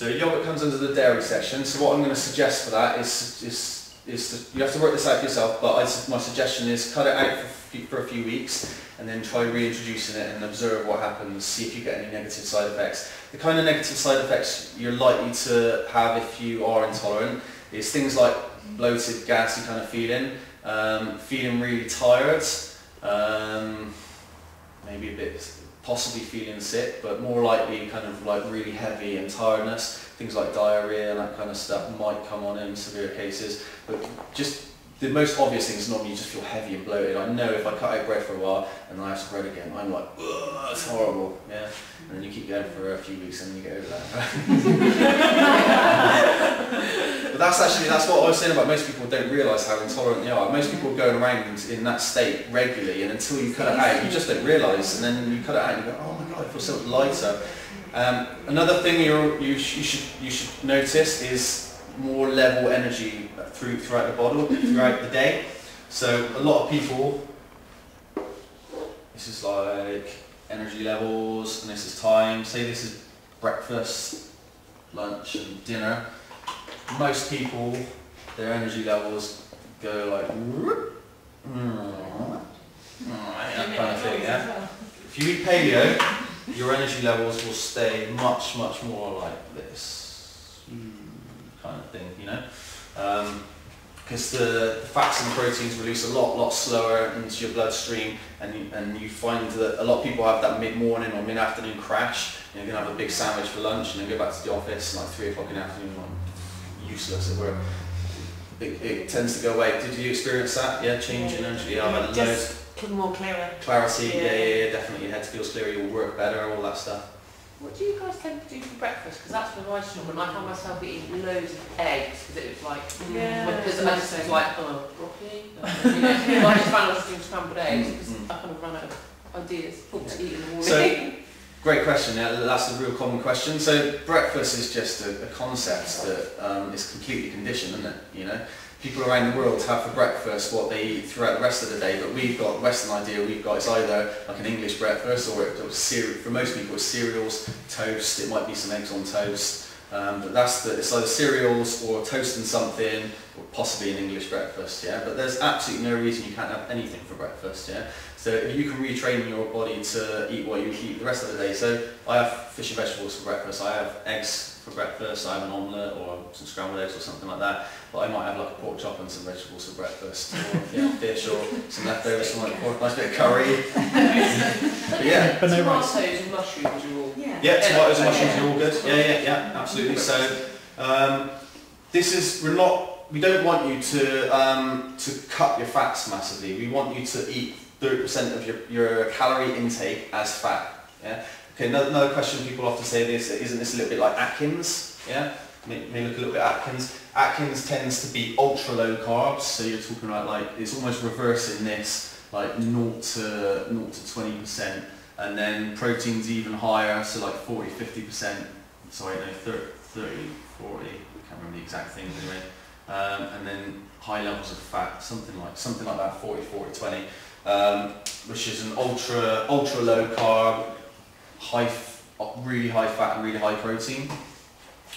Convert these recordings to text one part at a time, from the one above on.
So yogurt comes under the dairy section. So what I'm going to suggest for that is you have to work this out for yourself, but my suggestion is cut it out for a few weeks and then try reintroducing it and observe what happens, see if you get any negative side effects. The kind of negative side effects you're likely to have if you are intolerant is things like bloated, gassy kind of feeling, feeling really tired, maybe a bit, possibly feeling sick, but more likely kind of like really heavy and tiredness. Things like diarrhea and that kind of stuff might come on in severe cases, but just the most obvious thing is normally you just feel heavy and bloated. I know if I cut out bread for a while and then I have some bread again, I'm like, ugh, it's horrible, yeah. And then you keep going for a few weeks and then you get over that. But that's what I was saying about most people don't realise how intolerant they are. Most people are going around in that state regularly, and until you cut it out, you just don't realise. And then you cut it out and you go, oh my god, I feel so lighter. Another thing you should notice is more level energy throughout the bottle, throughout the day. So a lot of people, this is like energy levels, and this is time. Say this is breakfast, lunch and dinner. Most people, their energy levels go like that kind of thing, yeah? If you eat paleo, your energy levels will stay much more like this kind of thing, you know? Because the fats and proteins release a lot slower into your bloodstream, and you find that a lot of people have that mid-morning or mid-afternoon crash. You're going to have a big sandwich for lunch and then go back to the office like 3 o'clock in the afternoon, useless at work. It tends to go away. Did you experience that? Yeah, change in energy. Yeah, I've had loads. More clearer. Clarity, yeah, definitely. Your head feels clearer, you'll work better, all that stuff. What do you guys tend to do for breakfast? Because that's when I struggle. I found myself eating loads of eggs because it was like, because I just was like, oh, broccoli. You know, I just found I was doing scrambled eggs because I kind of ran out of ideas what to eat in the morning. So, great question. Yeah, that's a real common question. So breakfast is just a concept that is completely conditioned, isn't it? You know, people around the world have for breakfast what they eat throughout the rest of the day, but we've got the Western idea. We've got it's either like an English breakfast or cereal. For most people, it's cereals, toast. It might be some eggs on toast. But it's either cereals or toasting something, or possibly an English breakfast. Yeah, but there's absolutely no reason you can't have anything for breakfast. Yeah. So if you can retrain your body to eat what you eat the rest of the day. So I have fish and vegetables for breakfast. I have eggs for breakfast. I have an omelette or some scrambled eggs or something like that. But I might have like a pork chop and some vegetables for breakfast, or fish, or some leftovers, some like pork, nice bit of curry. But yeah, tomatoes and mushrooms are all. Yeah, tomatoes and mushrooms are all good. Yeah, absolutely. So this is we don't want you to cut your fats massively. We want you to eat 30% of your calorie intake as fat. Yeah. Okay. Another question people often say isn't this a little bit like Atkins? Yeah. May look a little bit Atkins. Atkins tends to be ultra low carbs, so you're talking about like it's almost reversing this, like 0 to 20%, and then proteins even higher, so like 40-50%. Sorry, no, 30, 40. I can't remember the exact thing anyway. And then high levels of fat, something like that, 40-20. Which is an ultra low carb, really high fat and really high protein.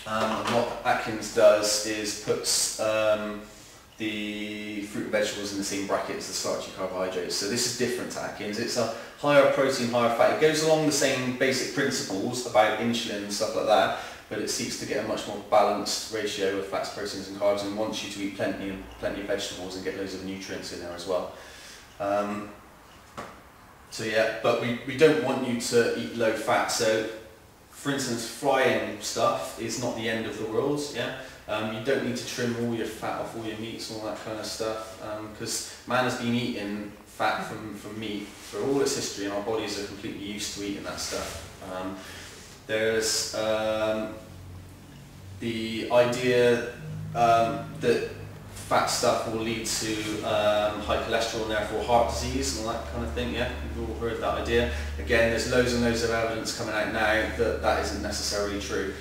And what Atkins does is puts the fruit and vegetables in the same bracket as the starchy carbohydrates. So this is different to Atkins. It's a higher protein, higher fat. It goes along the same basic principles about insulin and stuff like that, but it seeks to get a much more balanced ratio of fats, proteins and carbs, and wants you to eat plenty of vegetables and get loads of nutrients in there as well. So yeah, but we don't want you to eat low fat. So for instance, frying stuff is not the end of the world. Yeah, you don't need to trim all your fat off all your meats and all that kind of stuff, because man has been eating fat from meat for all its history, and our bodies are completely used to eating that stuff. There's the idea that fat stuff will lead to high cholesterol and therefore heart disease and all that kind of thing. Yeah, you've all heard that idea. Again, there's loads and loads of evidence coming out now that isn't necessarily true.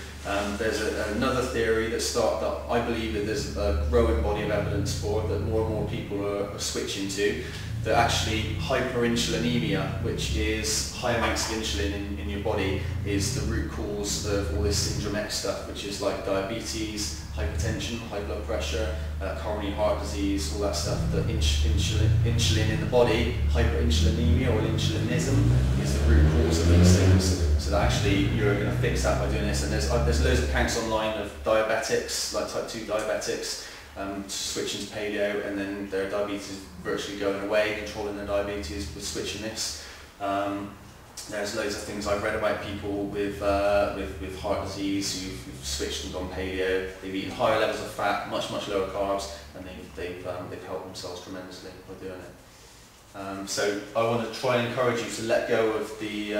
There's another theory that I believe that there's a growing body of evidence for, that more and more people are switching to, that actually hyperinsulinemia, which is high amounts of insulin in your body, is the root cause of all this syndrome X stuff, which is like diabetes, hypertension, high blood pressure, coronary heart disease, all that stuff. The insulin in the body, hyperinsulinemia or insulinism, is the root cause of these things. So that actually you're going to fix that by doing this. And there's loads of accounts online of diabetics, like type 2 diabetics, switching to paleo, and then their diabetes virtually going away, controlling their diabetes with switching this. There's loads of things I've read about people with heart disease who've switched and gone paleo. They've eaten higher levels of fat, much lower carbs, and they've helped themselves tremendously by doing it. So I want to try and encourage you to let go of the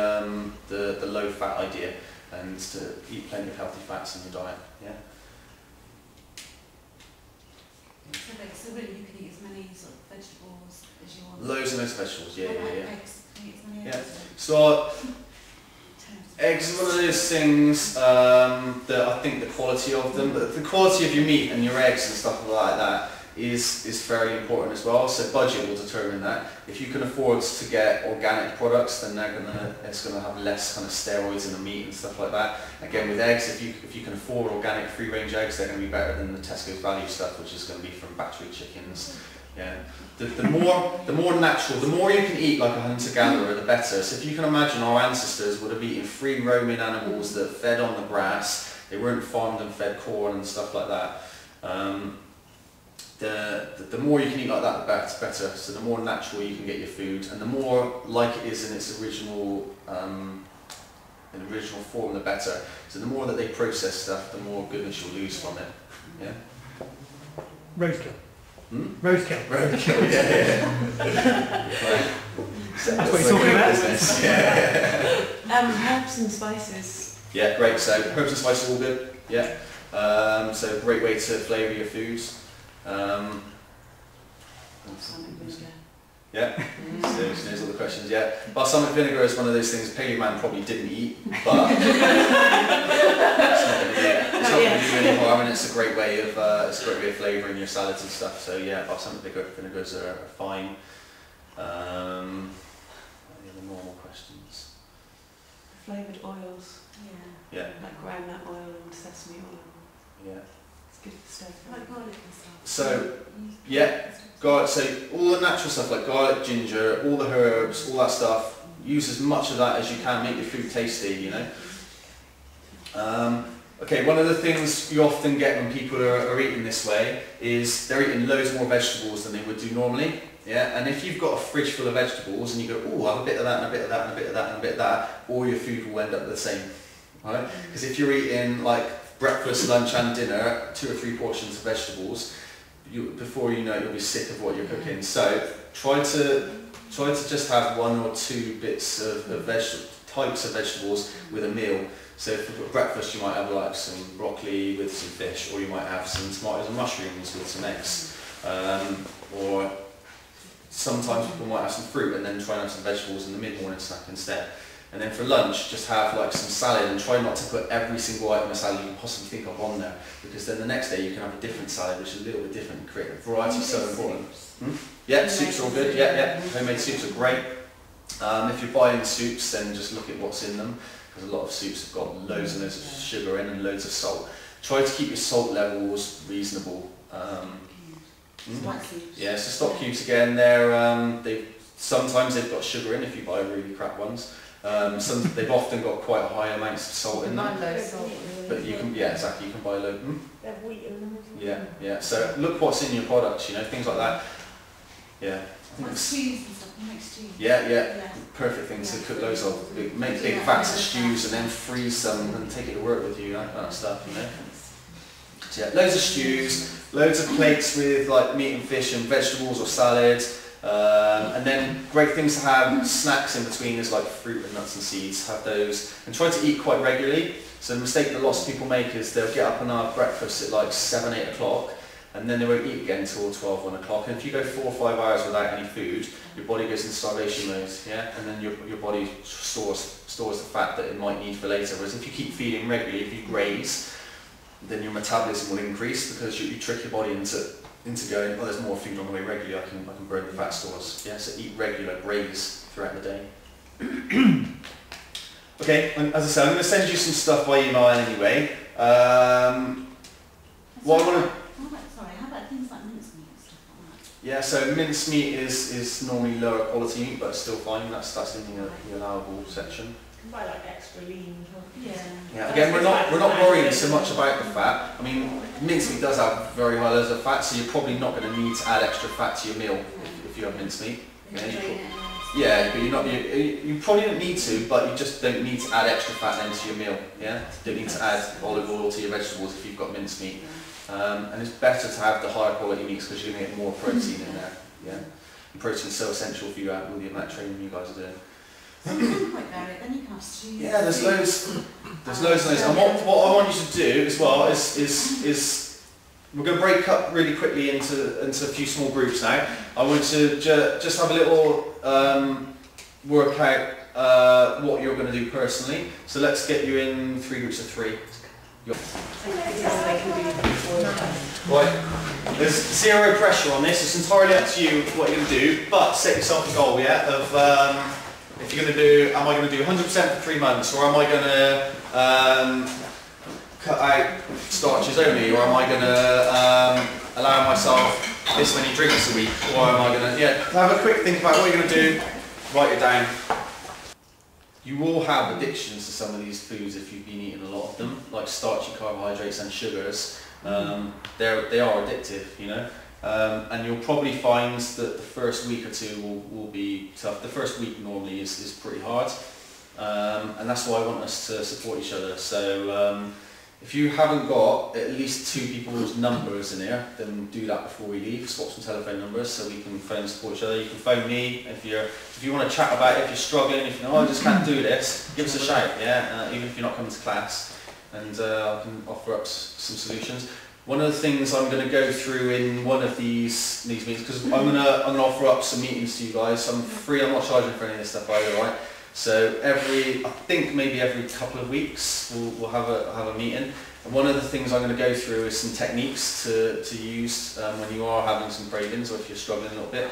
low fat idea and to eat plenty of healthy fats in your diet. Yeah. So really you can eat as many sort of vegetables as you want? Loads and loads of vegetables, yeah. Eggs? Can you eat as many eggs? So eggs is one of those things that I think the quality of them, but the quality of your meat and your eggs and stuff like that is fairly important as well. So budget will determine that. If you can afford to get organic products, then it's gonna have less kind of steroids in the meat and stuff like that. Again, with eggs, if you can afford organic free-range eggs, they're gonna be better than the Tesco's value stuff, which is gonna be from battery chickens. Yeah. The more natural, the more you can eat like a hunter-gatherer, the better. So if you can imagine, our ancestors would have eaten free roaming animals that fed on the grass. They weren't farmed and fed corn and stuff like that. The more you can eat like that, the better. So the more natural you can get your food, and the more like it is in its original form, the better. So the more that they process stuff, the more goodness you'll lose from it. Yeah. Roadkill. Roadkill, yeah. Right. That's what you're talking about. Herbs and spices. Yeah, great. So herbs and spices are all good. Yeah. So great way to flavour your foods. Yeah, so she knows all the questions. Yeah, balsamic vinegar is one of those things Paleo Man probably didn't eat, but it's not going to do any harm, and it's a great way of flavouring your salads and stuff. So yeah, balsamic vinegars are fine. Any other normal questions? Flavoured oils. Yeah. Like groundnut oil and sesame oil. Yeah. It's good for stuff. Like garlic and stuff. So yeah. So all the natural stuff like garlic, ginger, all the herbs, all that stuff, use as much of that as you can, make your food tasty, you know. Okay, one of the things you often get when people are eating this way is they're eating loads more vegetables than they would do normally. Yeah, and if you've got a fridge full of vegetables and you go, oh, I'll have a bit of that and a bit of that and a bit of that and a bit of that, all your food will end up the same, right? Because if you're eating like breakfast, lunch and dinner, 2 or 3 portions of vegetables, before you know it, you'll be sick of what you're cooking. So try to just have 1 or 2 bits of types of vegetables with a meal. So for breakfast you might have like some broccoli with some fish, or you might have some tomatoes and mushrooms with some eggs. Or sometimes people might have some fruit and then try and have some vegetables in the mid-morning snack instead. And then for lunch, just have like some salad, and try not to put every single item of salad you can possibly think of on there, because then the next day you can have a different salad which is a little bit different and create variety is so important. Yeah, soups are all good, yeah. Homemade soups are great. If you're buying soups, then just look at what's in them, because a lot of soups have got loads and loads of sugar in and loads of salt. Try to keep your salt levels reasonable. Yeah, so stock cubes again, sometimes they've got sugar in if you buy really crap ones. They've often got quite high amounts of salt in them. Low salt. But you can, exactly, you can buy low. They have wheat in them. Yeah. So look what's in your products, you know, things like that. Yeah. Like stews and stuff, make stews. Yeah. Perfect things to cook loads of. Make big vats of stews and then freeze them and take it to work with you, that kind of stuff, you know. So yeah, loads of stews, loads of plates with like meat and fish and vegetables or salads. And then great things to have, snacks in between is like fruit and nuts and seeds, have those, and try to eat quite regularly. So the mistake that lots of people make is they'll get up and have breakfast at like 7, 8 o'clock, and then they won't eat again until 12, 1 o'clock. And if you go 4 or 5 hours without any food, your body goes into starvation mode, and then your body stores the fat that it might need for later. Whereas if you keep feeding regularly, if you graze, then your metabolism will increase, because you trick your body into into going, oh, there's more food on the way regularly, I can burn the fat stores. Yeah, so eat regular, graze throughout the day. Okay, and as I said, I'm going to send you some stuff by email anyway. What I want to... How about things like mincemeat and stuff like that? Yeah, so mincemeat is normally lower quality meat, but it's still fine. That's in the allowable section. You can buy like extra lean. Yeah. Again, we're not worrying so much about the fat. I mean, mincemeat does have very high levels of fat, so you're probably not going to need to add extra fat to your meal if you have mincemeat. Yeah, but you probably don't need to, but you just don't need to add extra fat then to your meal. Yeah, you don't need to add olive oil to your vegetables if you've got mincemeat. And it's better to have the higher quality meats because you're going to get more protein in there. Yeah, and protein's so essential for you out with the amount of training you guys are doing. So you can quite vary it, then you can have stews. Yeah, there's loads and loads. And what I want you to do as well is we're going to break up really quickly into a few small groups now. I want to just have a little work out what you're going to do personally. So let's get you in 3 groups of 3. Right, there's 0 pressure on this. It's entirely up to you what you're going to do, but set yourself a goal, yeah, of if you're going to do, am I going to do 100% for 3 months, or am I going to cut out starches only, or am I going to allow myself this many drinks a week, or am I going to, have a quick think about what you're going to do, write it down. You will have addictions to some of these foods if you've been eating a lot of them, like starchy carbohydrates and sugars. They are addictive, you know, and you'll probably find that the first week or 2 will be tough. The first week normally is pretty hard, and that's why I want us to support each other. So if you haven't got at least 2 people's numbers in here, then do that before we leave. Swap some telephone numbers so we can phone and support each other. You can phone me if you want to chat about it, if you're struggling, if you know, I just can't do this, give us a shout, yeah, even if you're not coming to class, and I can offer up some solutions. One of the things I'm going to go through in one of these meetings, because I'm going to offer up some meetings to you guys. I'm free, I'm not charging for any of this stuff either, right? So I think maybe every couple of weeks we'll have a meeting. And one of the things I'm going to go through is some techniques to use when you are having some cravings or if you're struggling a little bit.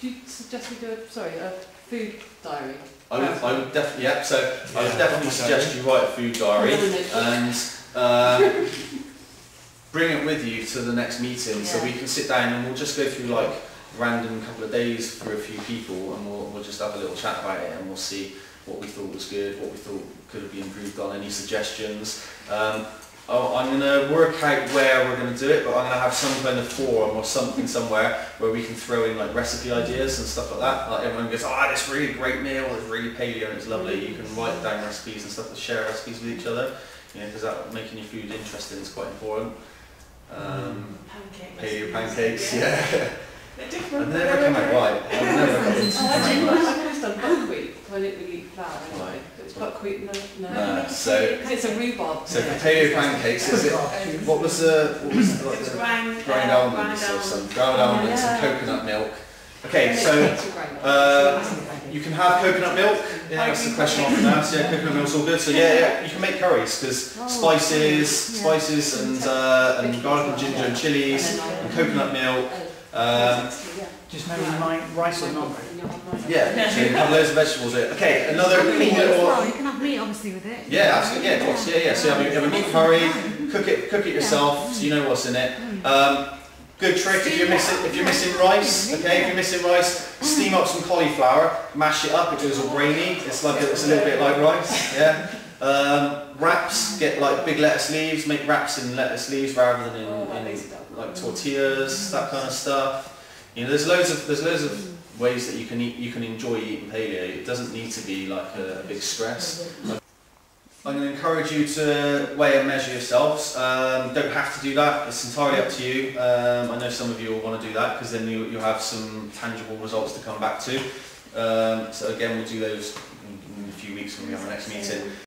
Do you suggest we do a food diary? I would definitely, yeah. So I would definitely suggest you write a food diary and bring it with you to the next meeting, so we can sit down and we'll just go through like random couple of days for a few people, and we'll just have a little chat about it, and we'll see what we thought was good, what we thought could have been improved on, any suggestions. I'm going to work out where we're going to do it, but I'm going to have some kind of forum or something somewhere where we can throw in like recipe ideas and stuff like that. Like everyone goes, oh, this really great meal, it's really paleo and it's lovely. You can write down recipes and stuff, and share recipes with each other, you know, because that making your food interesting is quite important. Paleo pancakes, yeah. They're I've never come out right. I've never come I've always done buckwheat, I didn't really eat flour anyway. Right. It's buckwheat, no. So Because it's a rhubarb. So for paleo pancakes, is it? What was the ground almonds or some ground almonds and coconut milk? Okay, so you can have coconut milk. Yeah, that's the question often asked. Yeah, coconut milk's all good. So yeah, you can make curries because spices and garlic and ginger and chilies and coconut milk. Just maybe rice and non. Yeah, so you can have loads of vegetables in it. Okay, another cool little... Well, you can have meat obviously with it. Yeah, absolutely, yeah, of course, yeah. So you have a meat curry, cook it yourself, so you know what's in it. Good trick if you're missing rice. Okay, if you're missing rice, steam up some cauliflower, mash it up. It goes all grainy. It's a little bit like rice. Yeah. Wraps, get like big lettuce leaves. Make wraps in lettuce leaves rather than in like tortillas, that kind of stuff. You know, there's loads of ways that you can enjoy eating paleo. It doesn't need to be like a big stress. I'm going to encourage you to weigh and measure yourselves. Don't have to do that, it's entirely up to you. I know some of you will want to do that because then you'll have some tangible results to come back to. So again, we'll do those in a few weeks when we have our next meeting.